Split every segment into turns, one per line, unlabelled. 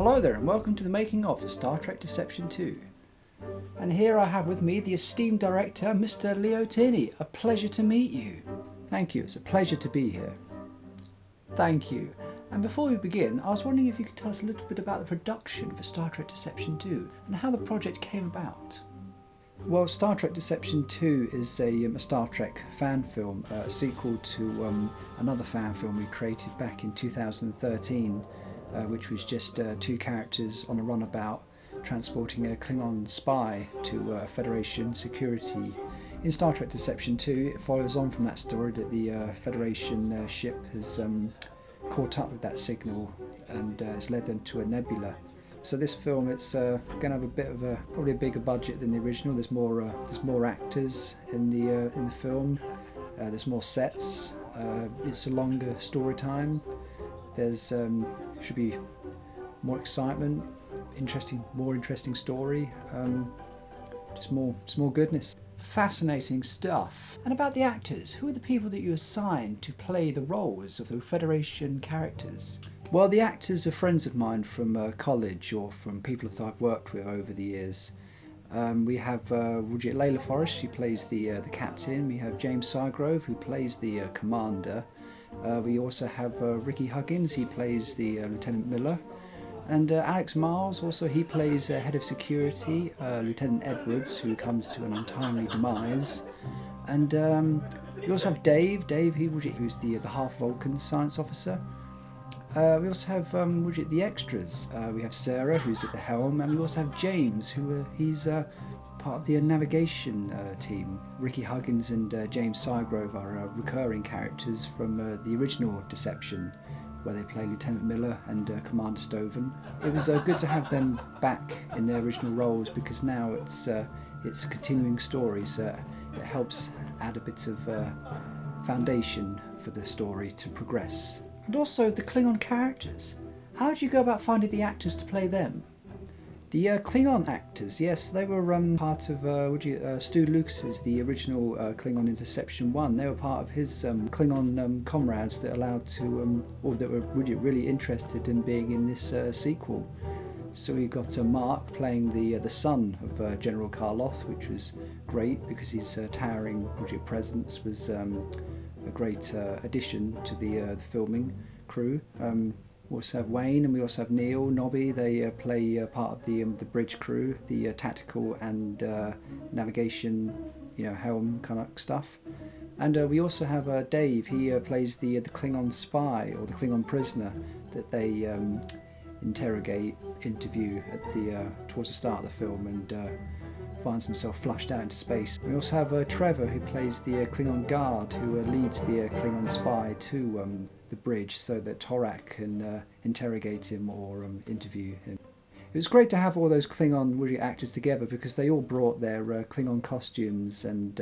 Hello there and welcome to the making of for Star Trek Deception 2. And here I have with me the esteemed director, Mr. Leo Tierney. A pleasure to meet you. Thank you, it's a pleasure to be here. Thank you. And before we begin, I was wondering if you could tell us a little bit about the production for Star Trek Deception 2 and how the project came about. Well, Star Trek Deception 2 is a Star Trek fan film, a sequel to another fan film we created back in 2013, which was just two characters on a runabout transporting a Klingon spy to Federation security. In Star Trek Deception 2, it follows on from that story that the Federation ship has caught up with that signal and has led them to a nebula. So this film, it's going to have a bit of probably a bigger budget than the original. There's more actors in the film. There's more sets. It's a longer story time. There's should be more excitement, more interesting story. Just more goodness. Fascinating stuff. And about the actors, who are the people that you assigned to play the roles of the Federation characters? Well, the actors are friends of mine from college or from people that I've worked with over the years. We have Layla Forrest, who plays the captain. We have James Sygrove, who plays the commander. We also have Ricky Huggins, he plays the Lieutenant Miller. And Alex Miles, also he plays head of security, Lieutenant Edwards, who comes to an untimely demise. And we also have Dave, who's the half Vulcan science officer. We also have the extras. We have Sarah, who's at the helm, and we also have James, he's part of the navigation team. Ricky Huggins and James Sygrove are recurring characters from the original Deception, where they play Lieutenant Miller and Commander Stoven. It was good to have them back in their original roles because now it's a continuing story, so it helps add a bit of foundation for the story to progress. And also the Klingon characters. How did you go about finding the actors to play them? The Klingon actors, yes, they were part of Stu Lucas's, the original Klingon in Deception 1. They were part of his Klingon comrades that allowed to, or that were really interested in being in this sequel. So we got Mark playing the son of General Karloff, which was great because his towering presence was a great addition to the filming crew. We also have Wayne and we also have Neil, Nobby. They play part of the bridge crew, the tactical and navigation, helm kind of stuff. And we also have Dave. He plays the Klingon spy or the Klingon prisoner that they interview at towards the start of the film and finds himself flushed out into space. We also have Trevor, who plays the Klingon guard, who leads the Klingon spy to the bridge so that Torak can interrogate him or interview him. It was great to have all those Klingon actors together because they all brought their Klingon costumes and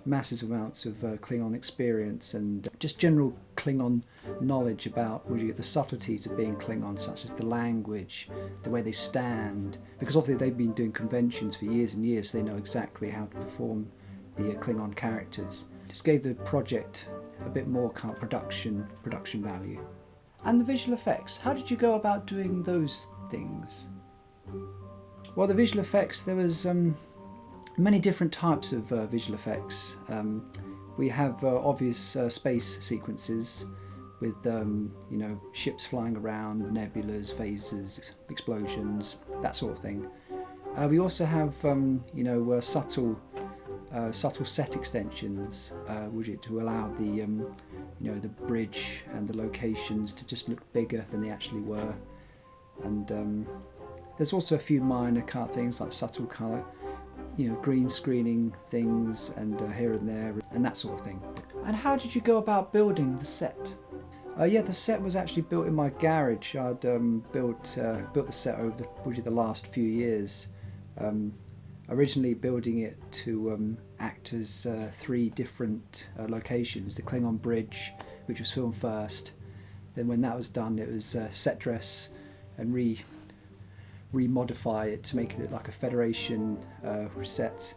massive amounts of Klingon experience and just general Klingon knowledge about the subtleties of being Klingon, such as the language, the way they stand, because obviously they've been doing conventions for years and years, so they know exactly how to perform the Klingon characters. Just gave the project a bit more kind of production value. And the visual effects, how did you go about doing those things? Well, the visual effects, there was many different types of visual effects. We have obvious space sequences with ships flying around, nebulas, phasers, explosions, that sort of thing. We also have subtle set extensions to allow the bridge and the locations to just look bigger than they actually were. And there's also a few minor kind of things like subtle colour, green screening things and here and there and that sort of thing. And how did you go about building the set? The set was actually built in my garage. I'd built the set over the last few years. Originally building it to act as three different locations. The Klingon Bridge, which was filmed first. Then when that was done, it was set dress and remodify it to make it look like a Federation set.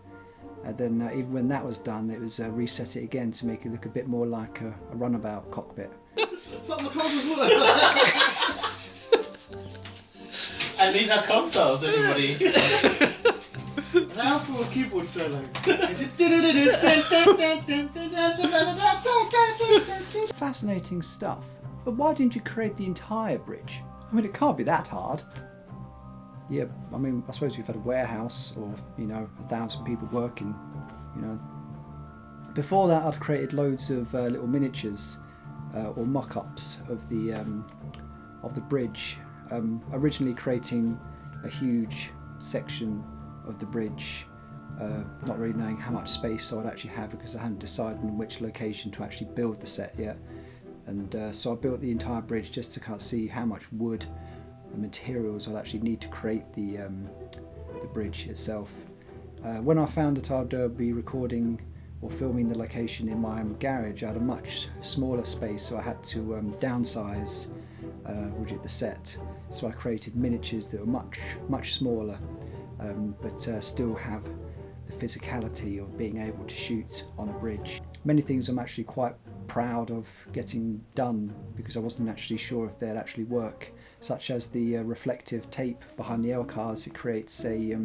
And then even when that was done, it was reset it again to make it look a bit more like a runabout cockpit.
And these are consoles, anybody?
Now for a keyboard solo.
Fascinating stuff. But why didn't you create the entire bridge? I mean, it can't be that hard. Yeah, I mean, I suppose you've had a warehouse or, 1,000 people working, Before that, I'd created loads of little miniatures or mock-ups of the bridge. Originally creating a huge section of the bridge, not really knowing how much space I would actually have because I hadn't decided on which location to actually build the set yet. And so I built the entire bridge just to kind of see how much wood and materials I'd actually need to create the bridge itself. When I found that I'd be recording or filming the location in my garage, I had a much smaller space, so I had to downsize the set. So I created miniatures that were much smaller, but still have the physicality of being able to shoot on a bridge. Many things I'm actually quite proud of getting done because I wasn't actually sure if they'd actually work, such as the reflective tape behind the L cars. It creates a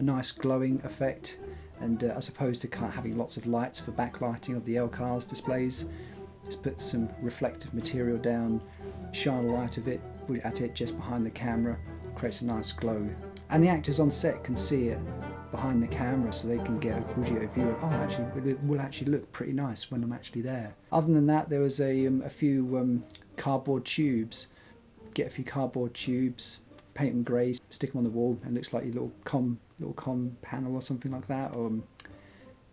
nice glowing effect, and as opposed to kind of having lots of lights for backlighting of the L cars displays, just put some reflective material down, shine a light at it just behind the camera, creates a nice glow. And the actors on set can see it behind the camera, so they can get a video view of, actually, it will actually look pretty nice when I'm actually there. Other than that, there was a few cardboard tubes. Get a few cardboard tubes, paint them grey, stick them on the wall, and it looks like a little com panel or something like that. Or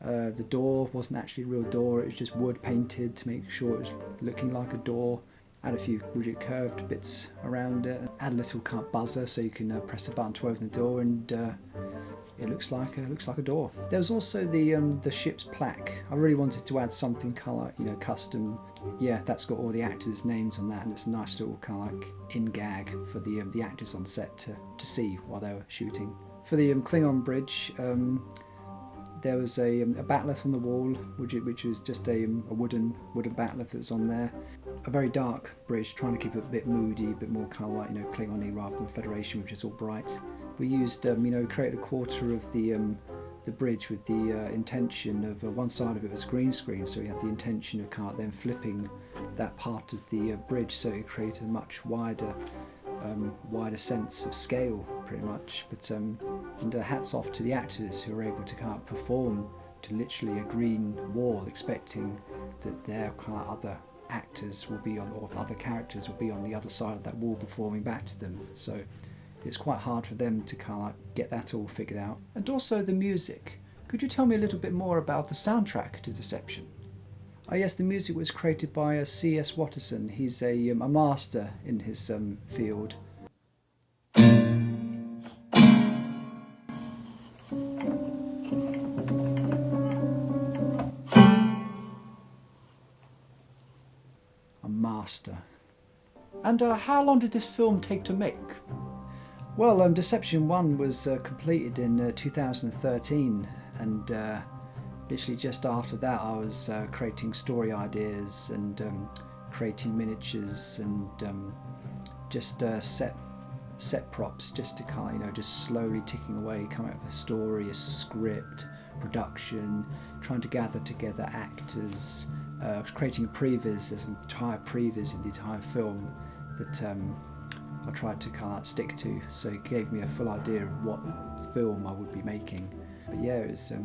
the door wasn't actually a real door, it was just wood painted to make sure it was looking like a door. Add a few curved bits around it. Add a little kind of buzzer so you can press a button to open the door, and it looks like a door. There was also the ship's plaque. I really wanted to add something kind of like, custom. Yeah, that's got all the actors' names on that, and it's a nice little kind of like in-gag for the actors on set to see while they were shooting. For the Klingon bridge, there was a batleth on the wall, which was just a wooden batleth that was on there. A very dark bridge, trying to keep it a bit moody, a bit more kind of like Klingon-y rather than Federation, which is all bright. We used created a quarter of the bridge with the intention of one side of it was green screen, so we had the intention of kind of then flipping that part of the bridge, so it created a much wider sense of scale, pretty much. But and hats off to the actors who were able to kind of perform to literally a green wall, expecting that their kind of other actors will be on, or other characters will be on the other side of that wall performing back to them. So it's quite hard for them to kind of like get that all figured out. And also the music. Could you tell me a little bit more about the soundtrack to Deception? Oh yes, the music was created by C.S. Watterson. He's a master in his field. A master. And how long did this film take to make? Well, Deception 1 was completed in 2013, and literally just after that I was creating story ideas and creating miniatures and just set props, just to kind of, just slowly ticking away, coming up with a story, a script, production, trying to gather together actors, creating previs. There's an entire previs in the entire film that I tried to kind of stick to, so it gave me a full idea of what film I would be making. But yeah, it was a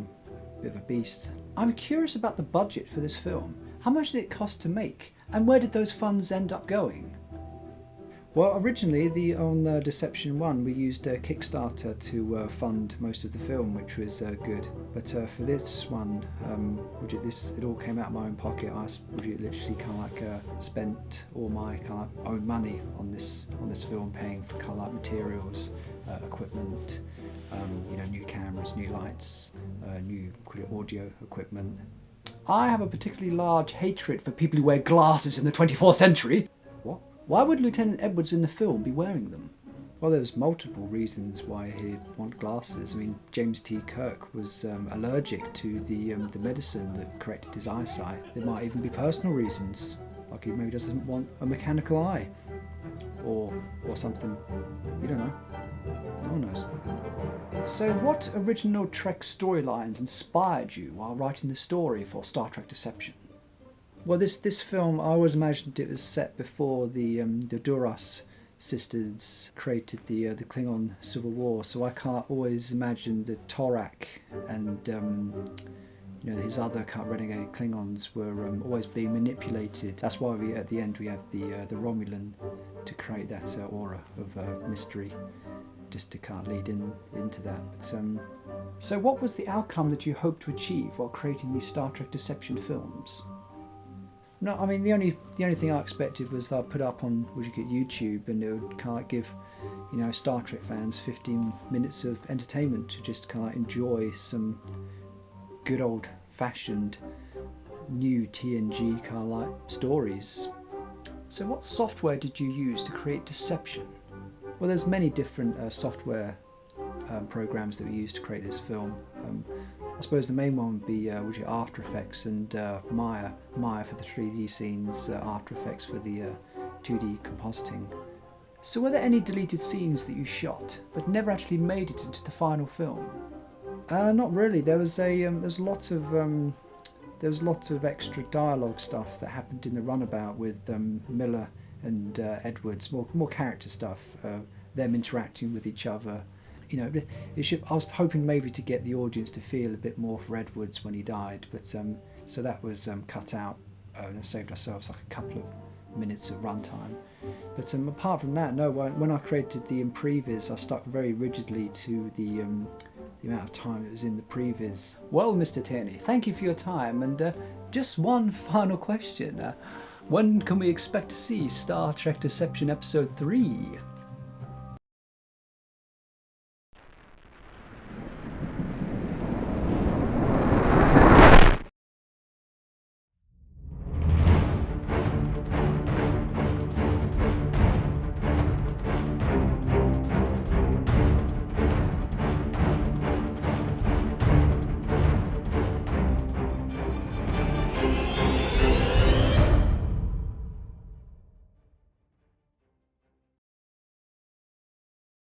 bit of a beast. I'm curious about the budget for this film. How much did it cost to make, and where did those funds end up going? Well, originally on Deception 1 we used Kickstarter to fund most of the film, which was good. But for this one, it all came out of my own pocket. I literally kind of like spent all my kind of own money on this film, paying for kind of like materials, equipment, new cameras, new lights, new audio equipment. I have a particularly large hatred for people who wear glasses in the 24th century. What? Why would Lieutenant Edwards in the film be wearing them? Well, there's multiple reasons why he'd want glasses. I mean, James T. Kirk was allergic to the medicine that corrected his eyesight. There might even be personal reasons, like he maybe doesn't want a mechanical eye, or something. You don't know. Oh, nice. So what original Trek storylines inspired you while writing the story for Star Trek Deception? Well, this film, I always imagined it was set before the Duras sisters created the Klingon Civil War, so I can't always imagine the Torak and his other kind of renegade Klingons were always being manipulated. That's why we at the end we have the Romulan to create that aura of mystery, just to kind of lead into that. But, so what was the outcome that you hoped to achieve while creating these Star Trek Deception films? No, I mean the only thing I expected was that I'd put up on YouTube, and it would kind of give Star Trek fans 15 minutes of entertainment to just kind of enjoy some good old fashioned new TNG kind of like stories. So what software did you use to create Deception? Well, there's many different software programs that we used to create this film. I suppose the main one would be After Effects and Maya for the 3D scenes, After Effects for the 2D compositing. So were there any deleted scenes that you shot but never actually made it into the final film? Not really. There was lots of extra dialogue stuff that happened in the runabout with Miller and Edwards, more character stuff, them interacting with each other. I was hoping maybe to get the audience to feel a bit more for Edwards when he died, but so that was cut out and saved ourselves like a couple of minutes of runtime. But apart from that, no. When I created the previs, I stuck very rigidly to the amount of time it was in the previs. Well, Mr. Tierney, thank you for your time, and just one final question. When can we expect to see Star Trek Deception Episode 3?